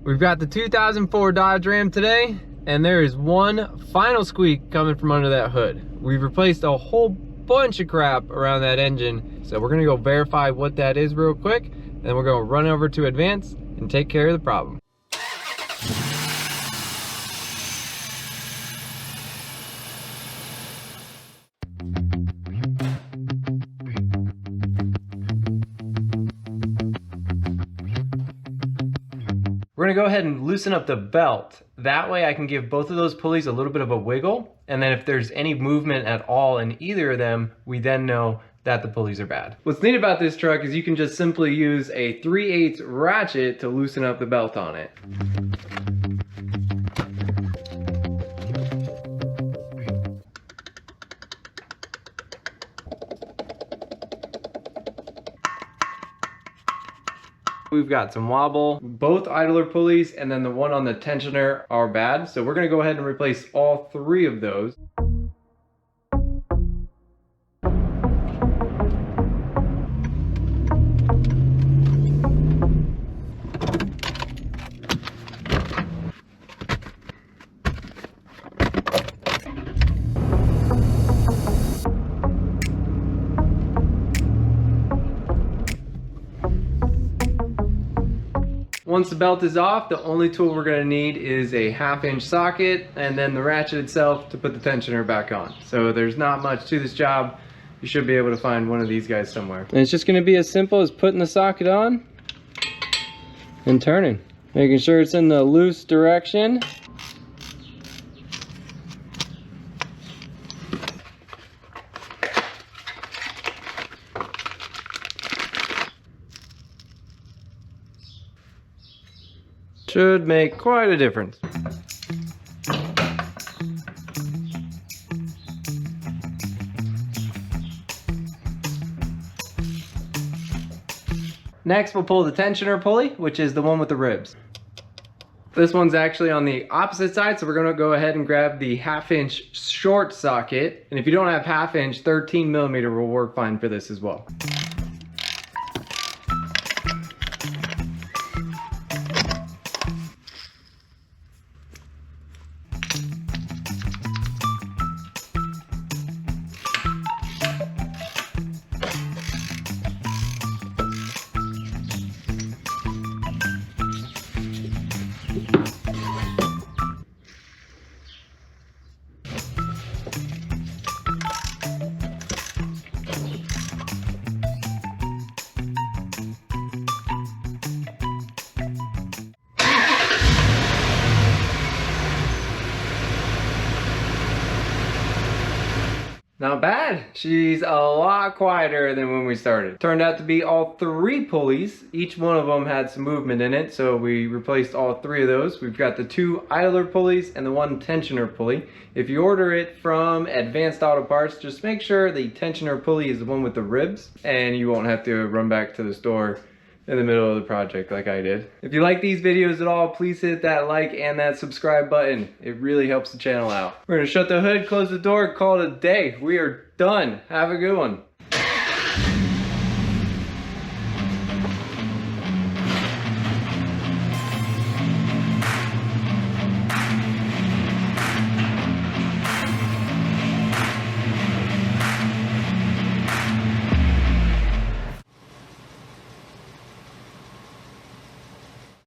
We've got the 2004 Dodge Ram today, and there is one final squeak coming from under that hood. We've replaced a whole bunch of crap around that engine, so we're gonna go verify what that is real quick, and then we're gonna run over to Advance and take care of the problem. We're gonna go ahead and loosen up the belt. That way I can give both of those pulleys a little bit of a wiggle, and then if there's any movement at all in either of them, we then know that the pulleys are bad. What's neat about this truck is you can just simply use a 3/8 ratchet to loosen up the belt on it. We've got some wobble. Both idler pulleys and then the one on the tensioner are bad. So we're gonna go ahead and replace all three of those. Once the belt is off, the only tool we're going to need is a 1/2-inch socket and then the ratchet itself to put the tensioner back on. So there's not much to this job. You should be able to find one of these guys somewhere. And it's just going to be as simple as putting the socket on and turning. Making sure it's in the loose direction. Should make quite a difference. Next, we'll pull the tensioner pulley, which is the one with the ribs. This one's actually on the opposite side, so we're gonna go ahead and grab the 1/2-inch short socket. And if you don't have 1/2-inch, 13mm will work fine for this as well. Not bad. She's a lot quieter than when we started. Turned out to be all three pulleys. Each one of them had some movement in it, so we replaced all three of those. We've got the 2 idler pulleys and the 1 tensioner pulley. If you order it from Advanced Auto Parts, just make sure the tensioner pulley is the one with the ribs, and you won't have to run back to the store in the middle of the project like I did. If you like these videos at all, please hit that like and that subscribe button. It really helps the channel out. We're gonna shut the hood, close the door, call it a day. We are done. Have a good one.